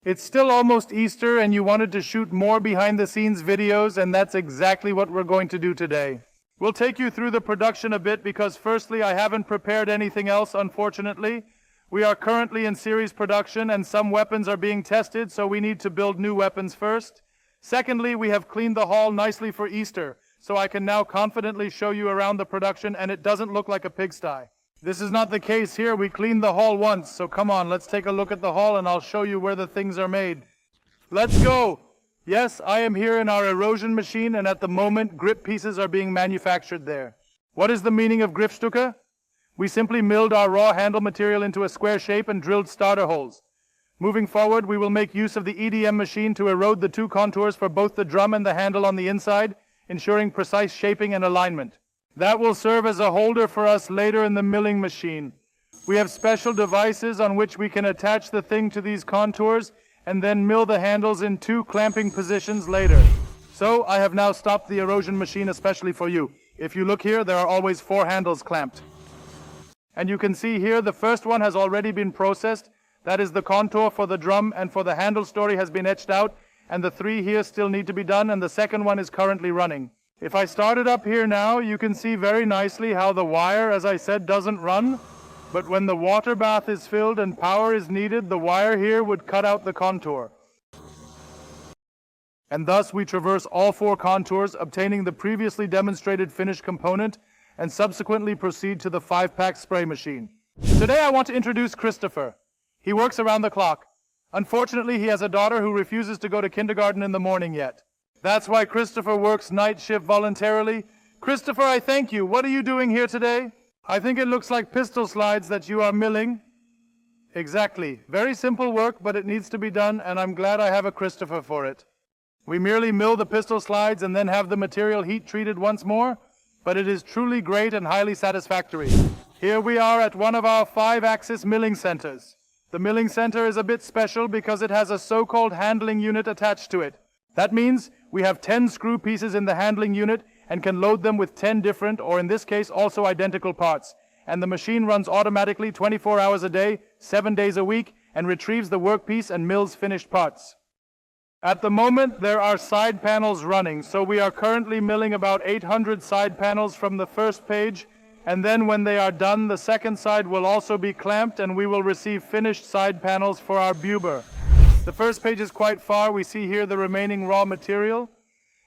It's still almost Easter and you wanted to shoot more behind the scenes videos, and that's exactly what we're going to do today. We'll take you through the production a bit because firstly, I haven't prepared anything else, unfortunately. We are currently in series production and some weapons are being tested, so we need to build new weapons first. Secondly, we have cleaned the hall nicely for Easter, so I can now confidently show you around the production and it doesn't look like a pigsty. This is not the case here. We cleaned the hall once, so come on, let's take a look at the hall and I'll show you where the things are made. Let's go! Yes, I am here in our erosion machine, and at the moment, grip pieces are being manufactured there. What is the meaning of Griffstücke? We simply milled our raw handle material into a square shape and drilled starter holes. Moving forward, we will make use of the EDM machine to erode the two contours for both the drum and the handle on the inside, ensuring precise shaping and alignment. That will serve as a holder for us later in the milling machine. We have special devices on which we can attach the thing to these contours and then mill the handles in two clamping positions later. So I have now stopped the erosion machine especially for you. If you look here, there are always 4 handles clamped. And you can see here the first one has already been processed. That is the contour for the drum, and for the handle story has been etched out, and the 3 here still need to be done, and the second one is currently running. If I start it up here now, you can see very nicely how the wire, as I said, doesn't run. But when the water bath is filled and power is needed, the wire here would cut out the contour. And thus we traverse all 4 contours, obtaining the previously demonstrated finished component, and subsequently proceed to the 5-pack spray machine. Today I want to introduce Christopher. He works around the clock. Unfortunately, he has a daughter who refuses to go to kindergarten in the morning yet. That's why Christopher works night shift voluntarily. Christopher, I thank you. What are you doing here today? I think it looks like pistol slides that you are milling. Exactly. Very simple work, but it needs to be done, and I'm glad I have a Christopher for it. We merely mill the pistol slides and then have the material heat treated once more, but it is truly great and highly satisfactory. Here we are at one of our 5-axis milling centers. The milling center is a bit special because it has a so-called handling unit attached to it. That means we have 10 screw pieces in the handling unit and can load them with 10 different, or in this case also identical parts. And the machine runs automatically 24 hours a day, 7 days a week, and retrieves the workpiece and mills finished parts. At the moment there are side panels running, so we are currently milling about 800 side panels from the first page, and then when they are done, the second side will also be clamped and we will receive finished side panels for our buber. The first page is quite far. We see here the remaining raw material.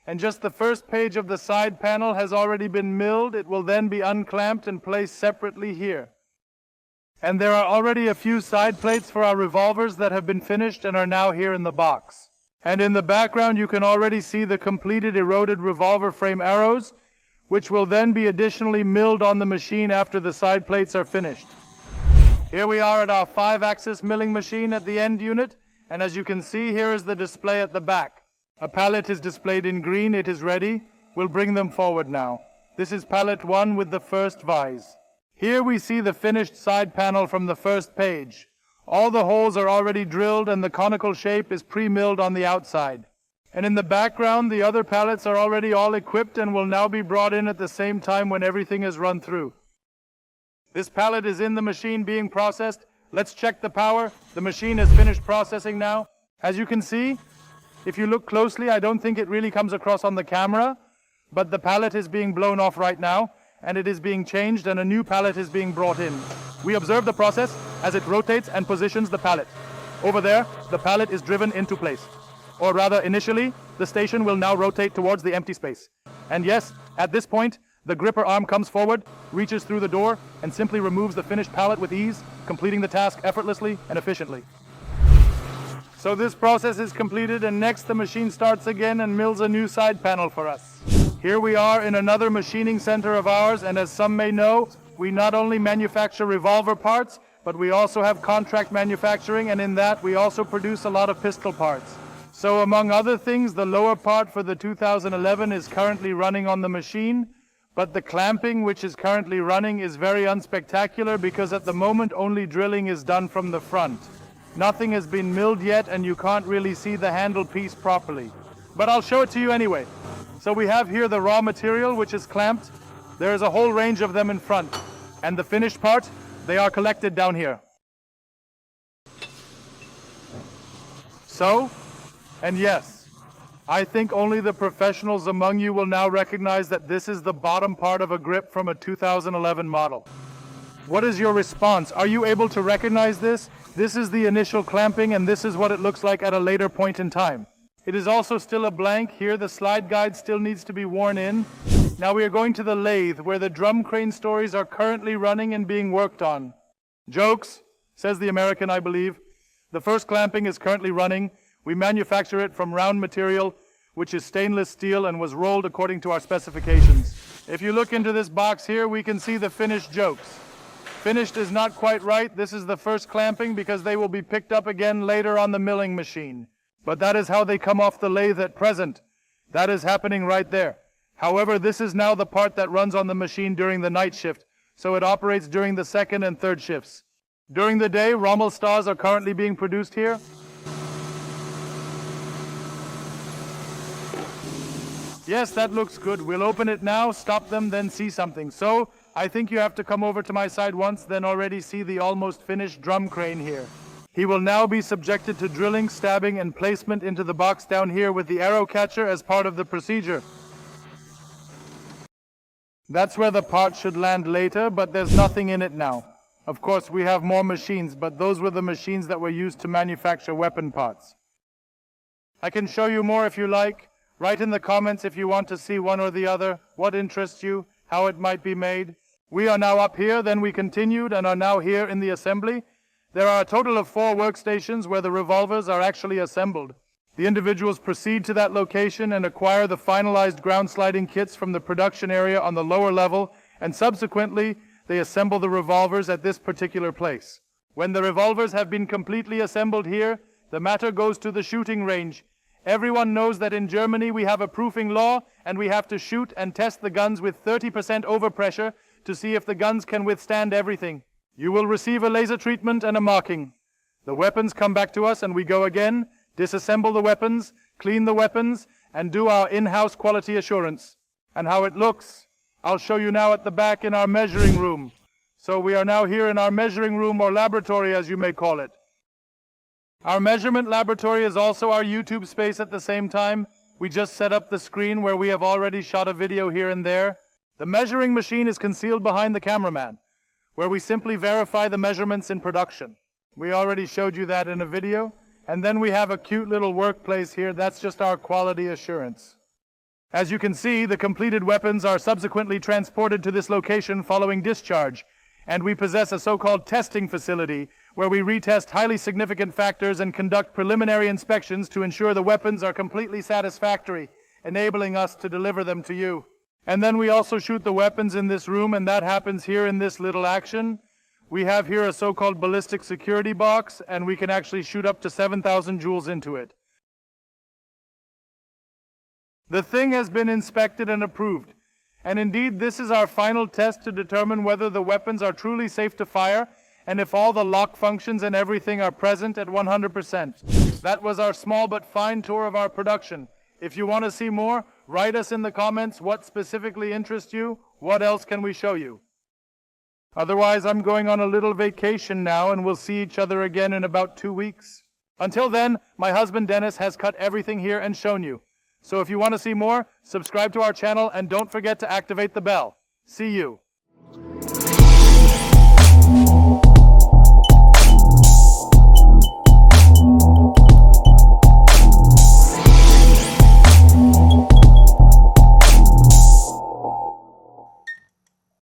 And just the first page of the side panel has already been milled. It will then be unclamped and placed separately here. And there are already a few side plates for our revolvers that have been finished and are now here in the box. And in the background you can already see the completed eroded revolver frame arrows, which will then be additionally milled on the machine after the side plates are finished. Here we are at our 5-axis milling machine at the end unit, and as you can see, here is the display at the back. A pallet is displayed in green. It is ready. We'll bring them forward now. This is pallet 1 with the first vise. Here we see the finished side panel from the first page. All the holes are already drilled and the conical shape is pre-milled on the outside. And in the background, the other pallets are already all equipped and will now be brought in at the same time when everything is run through. This pallet is in the machine being processed. Let's check the power. The machine has finished processing now. As you can see, if you look closely, I don't think it really comes across on the camera, but the pallet is being blown off right now, and it is being changed, and a new pallet is being brought in. We observe the process as it rotates and positions the pallet. Over there, the pallet is driven into place. Or rather, initially, the station will now rotate towards the empty space. And yes, at this point, the gripper arm comes forward, reaches through the door, and simply removes the finished pallet with ease, completing the task effortlessly and efficiently. So this process is completed, and next the machine starts again and mills a new side panel for us. Here we are in another machining center of ours, and as some may know, we not only manufacture revolver parts, but we also have contract manufacturing, and in that we also produce a lot of pistol parts. So among other things, the lower part for the 2011 is currently running on the machine, but the clamping, which is currently running, is very unspectacular because at the moment only drilling is done from the front. Nothing has been milled yet and you can't really see the handle piece properly. But I'll show it to you anyway. So we have here the raw material which is clamped. There is a whole range of them in front. And the finished part, they are collected down here. So? And yes, I think only the professionals among you will now recognize that this is the bottom part of a grip from a 2011 model. What is your response? Are you able to recognize this? This is the initial clamping, and this is what it looks like at a later point in time. It is also still a blank. Here the slide guide still needs to be worn in. Now we are going to the lathe, where the drum crane stories are currently running and being worked on. Jokes, says the American, I believe. The first clamping is currently running. We manufacture it from round material, which is stainless steel and was rolled according to our specifications. If you look into this box here, we can see the finished jokes. Finished is not quite right. This is the first clamping because they will be picked up again later on the milling machine. But that is how they come off the lathe at present. That is happening right there. However, this is now the part that runs on the machine during the night shift, so it operates during the second and third shifts. During the day, Rommel stars are currently being produced here. Yes, that looks good. We'll open it now, stop them, then see something. So, I think you have to come over to my side once, then already see the almost finished drum crane here. He will now be subjected to drilling, stabbing, and placement into the box down here with the arrow catcher as part of the procedure. That's where the part should land later, but there's nothing in it now. Of course, we have more machines, but those were the machines that were used to manufacture weapon parts. I can show you more if you like. Write in the comments if you want to see one or the other, what interests you, how it might be made. We are now up here, then we continued and are now here in the assembly. There are a total of 4 workstations where the revolvers are actually assembled. The individuals proceed to that location and acquire the finalized ground sliding kits from the production area on the lower level, and subsequently they assemble the revolvers at this particular place. When the revolvers have been completely assembled here, the matter goes to the shooting range. Everyone knows that in Germany we have a proofing law, and we have to shoot and test the guns with 30% overpressure to see if the guns can withstand everything. You will receive a laser treatment and a marking. The weapons come back to us and we go again, disassemble the weapons, clean the weapons, and do our in-house quality assurance. And how it looks, I'll show you now at the back in our measuring room. So we are now here in our measuring room, or laboratory as you may call it. Our measurement laboratory is also our YouTube space at the same time. We just set up the screen where we have already shot a video here and there. The measuring machine is concealed behind the cameraman, where we simply verify the measurements in production. We already showed you that in a video. And then we have a cute little workplace here. That's just our quality assurance. As you can see, the completed weapons are subsequently transported to this location following discharge. And we possess a so-called testing facility where we retest highly significant factors and conduct preliminary inspections to ensure the weapons are completely satisfactory, enabling us to deliver them to you. And then we also shoot the weapons in this room, and that happens here in this little action. We have here a so-called ballistic security box, and we can actually shoot up to 7,000 joules into it. The thing has been inspected and approved. And indeed, this is our final test to determine whether the weapons are truly safe to fire and if all the lock functions and everything are present at 100%. That was our small but fine tour of our production. If you want to see more, write us in the comments what specifically interests you. What else can we show you? Otherwise, I'm going on a little vacation now, and we'll see each other again in about 2 weeks. Until then, my husband Dennis has cut everything here and shown you. So if you want to see more, subscribe to our channel and don't forget to activate the bell. See you.